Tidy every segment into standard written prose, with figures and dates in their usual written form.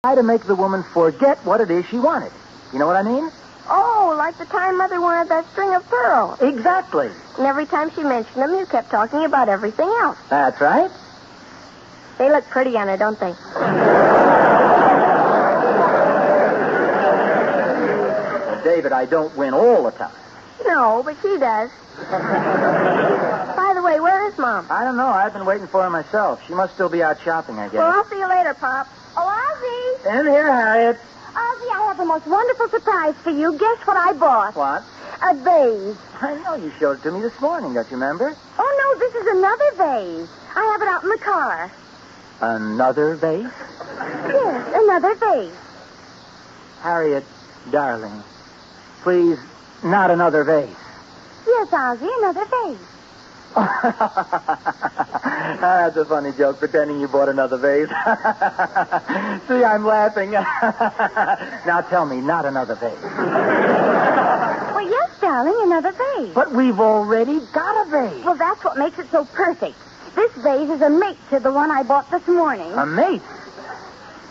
Try to make the woman forget what it is she wanted. You know what I mean? Oh, like the time Mother wanted that string of pearls. Exactly. And every time she mentioned them, you kept talking about everything else. That's right. They look pretty on her, don't they? David, I don't win all the time. No, but she does. By the way, where is Mom? I don't know. I've been waiting for her myself. She must still be out shopping, I guess. Well, I'll see you later, Pop. Oh, Ozzie! In here, Harriet. Ozzie, I have the most wonderful surprise for you. Guess what I bought? What? A vase. I know you showed it to me this morning, don't you remember? Oh, no, this is another vase. I have it out in the car. Another vase? Yes, another vase. Harriet, darling, please, not another vase. Yes, Ozzie, another vase. That's a funny joke, pretending you bought another vase. See, I'm laughing. Now tell me, not another vase. Well, yes, darling, another vase. But we've already got a vase. Well, that's what makes it so perfect. This vase is a mate to the one I bought this morning. A mate?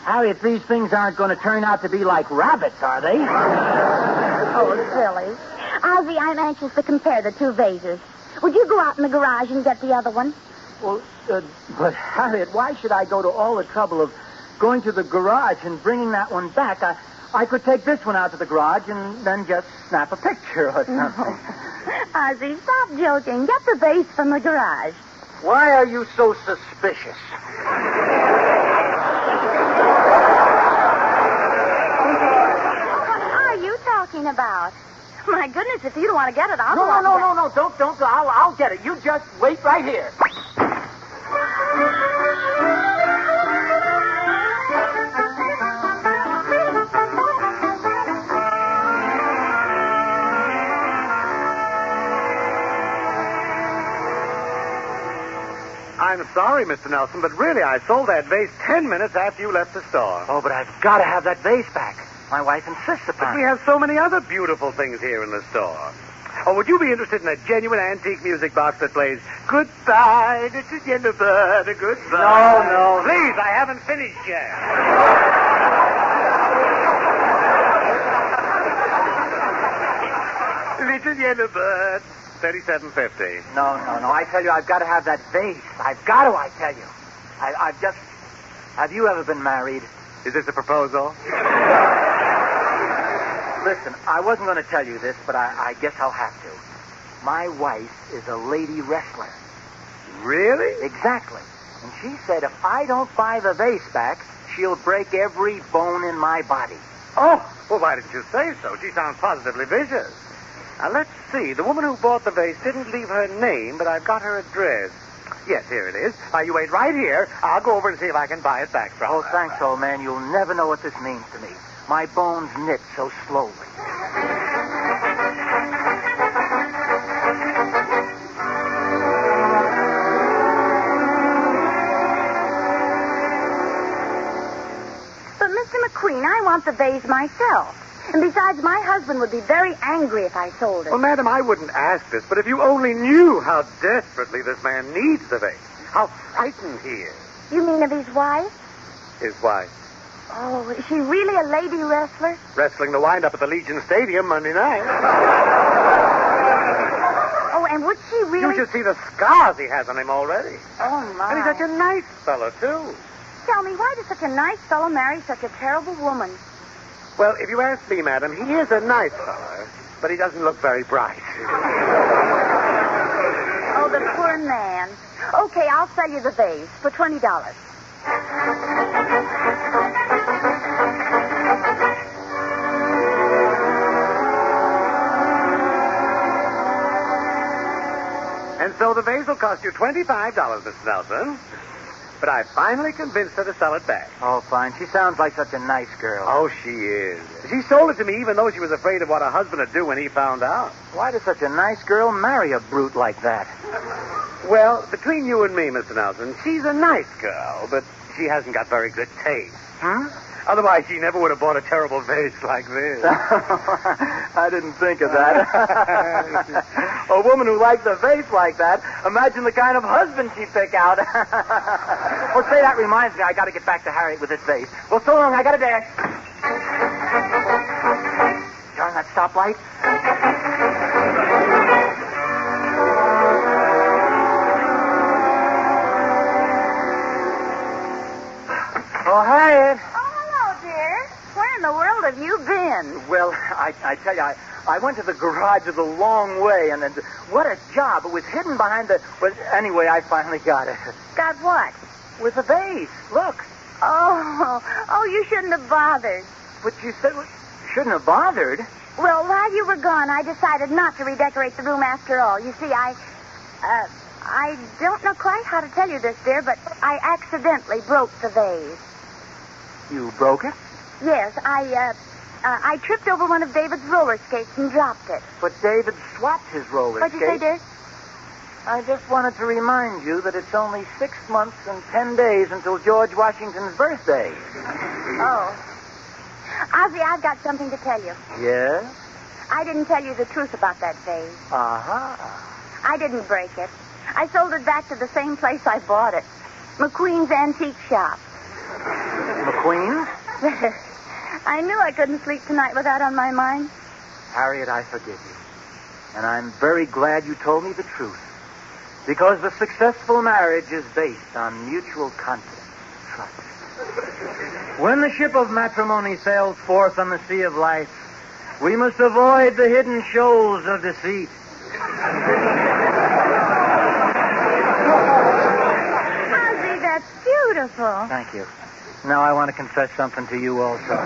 Harriet, these things aren't going to turn out to be like rabbits, are they? Oh, silly. Ozzie, I'm anxious to compare the two vases. Would you go out in the garage and get the other one? Well, but Harriet, why should I go to all the trouble of going to the garage and bringing that one back? I could take this one out to the garage and then just snap a picture or something. Ozzie, stop joking. Get the vase from the garage. Why are you so suspicious? What are you talking about? My goodness, if you don't want to get it, I'll go. No. Don't go. I'll get it. You just wait right here. I'm sorry, Mr. Nelson, but really I sold that vase 10 minutes after you left the store. Oh, but I've got to have that vase back. My wife insists upon But we it. have so many other beautiful things here in the store. Oh, would you be interested in a genuine antique music box that plays Goodbye, this is Jennifer, goodbye? No. Please, I haven't finished yet. Little Jennifer, $37.50. No. I tell you, I've got to have that vase. I've got to, I tell you. I've just... Have you ever been married? Is this a proposal? Listen, I wasn't going to tell you this, but I guess I'll have to. My wife is a lady wrestler. Really? Exactly. And she said if I don't buy the vase back, she'll break every bone in my body. Oh, well, why didn't you say so? She sounds positively vicious. Now, let's see. The woman who bought the vase didn't leave her name, but I've got her address. Yes, here it is. Now, you wait right here. I'll go over and see if I can buy it back from her. Oh, thanks, old man. You'll never know what this means to me. My bones knit so slowly. But, Mr. McQueen, I want the vase myself. And besides, my husband would be very angry if I sold it. Well, madam, I wouldn't ask this, but if you only knew how desperately this man needs the vase, how frightened he is. You mean of his wife? His wife. Oh, is she really a lady wrestler? Wrestling the wind-up at the Legion Stadium Monday night. Oh, and would she really... You should see the scars he has on him already. Oh, my. And he's such a nice fellow, too. Tell me, why does such a nice fellow marry such a terrible woman? Well, if you ask me, madam, he is a nice fellow, but he doesn't look very bright. Oh, the poor man. Okay, I'll sell you the vase for $20. And so the vase will cost you $25, Mr. Nelson. But I finally convinced her to sell it back. Oh, fine. She sounds like such a nice girl. Oh, she is. She sold it to me even though she was afraid of what her husband would do when he found out. Why does such a nice girl marry a brute like that? Well, between you and me, Mr. Nelson, she's a nice girl, but she hasn't got very good taste. Huh? Otherwise, she never would have bought a terrible vase like this. I didn't think of that. A woman who likes a vase like that, imagine the kind of husband she'd pick out. Well, say, that reminds me, I got to get back to Harriet with this vase. Well, so long, I got to dash. Darn that stoplight. Oh, Harriet. Oh, hello, dear. Where in the world have you been? Well, I tell you, I went to the garage a long way, and what a job. It was hidden behind the... Well, anyway, I finally got it. Got what? With the vase. Look. Oh, you shouldn't have bothered. But you said... Shouldn't have bothered. Well, while you were gone, I decided not to redecorate the room after all. You see, I don't know quite how to tell you this, dear, but I accidentally broke the vase. You broke it? Yes, I tripped over one of David's roller skates and dropped it. But David swapped his roller What'd you say, dear? I just wanted to remind you that it's only 6 months and 10 days until George Washington's birthday. Oh. Ozzie, I've got something to tell you. Yes? I didn't tell you the truth about that vase. Uh-huh. I didn't break it. I sold it back to the same place I bought it. McQueen's Antique Shop. McQueen's? I knew I couldn't sleep tonight with that on my mind. Harriet, I forgive you. And I'm very glad you told me the truth. Because the successful marriage is based on mutual confidence and trust. When the ship of matrimony sails forth on the sea of life, we must avoid the hidden shoals of deceit. Ozzie, that's beautiful. Thank you. Now I want to confess something to you also.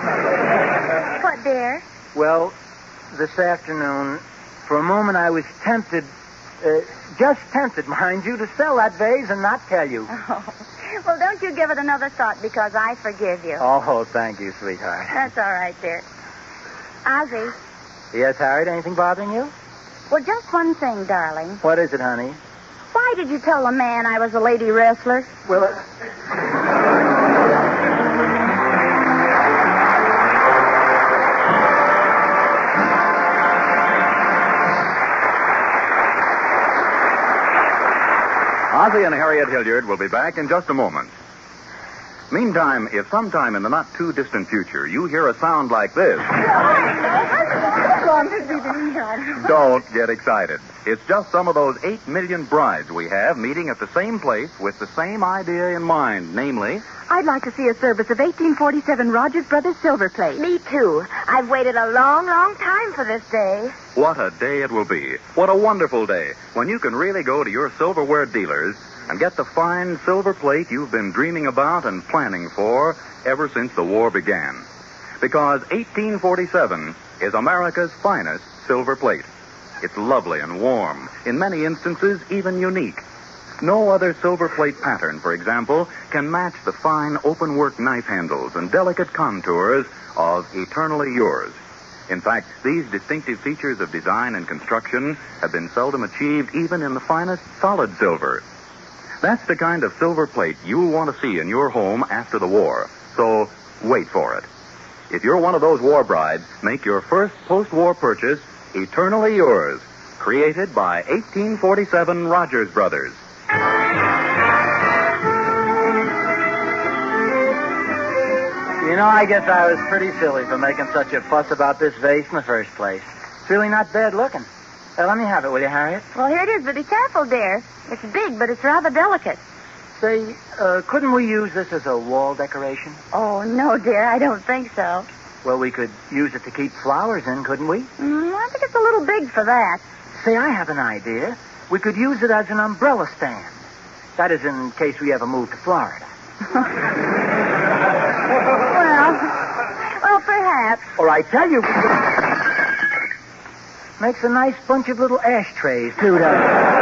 What, dear? Well, this afternoon, for a moment I was tempted, just tempted, mind you, to sell that vase and not tell you. Oh. Well, don't you give it another thought, because I forgive you. Oh, thank you, sweetheart. That's all right, dear. Ozzie. Yes, Harriet, anything bothering you? Well, just one thing, darling. What is it, honey? Why did you tell the man I was a lady wrestler? Well, Ozzie and Harriet Hilliard will be back in just a moment. Meantime, if sometime in the not-too-distant future you hear a sound like this, don't get excited. It's just some of those 8 million brides we have meeting at the same place with the same idea in mind, namely... I'd like to see a service of 1847 Rogers Brothers silver plate. Me too. I've waited a long, long time for this day. What a day it will be. What a wonderful day when you can really go to your silverware dealers and get the fine silver plate you've been dreaming about and planning for ever since the war began. Because 1847 is America's finest silver plate. It's lovely and warm, in many instances even unique. No other silver plate pattern, for example, can match the fine open-work knife handles and delicate contours of Eternally Yours. In fact, these distinctive features of design and construction have been seldom achieved even in the finest solid silver. That's the kind of silver plate you'll want to see in your home after the war. So, wait for it. If you're one of those war brides, make your first post-war purchase Eternally Yours, created by 1847 Rogers Brothers. You know, I guess I was pretty silly for making such a fuss about this vase in the first place. It's really not bad looking. Let me have it, will you, Harriet? Well, here it is, but be careful, dear. It's big, but it's rather delicate. Say, couldn't we use this as a wall decoration? Oh, no, dear, I don't think so. Well, we could use it to keep flowers in, couldn't we? I think it's a little big for that. Say, I have an idea. We could use it as an umbrella stand. That is, in case we ever move to Florida. Well, perhaps. Or I tell you... Makes a nice bunch of little ashtrays, too, doesn't it?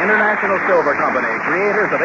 International Silver Company, creators of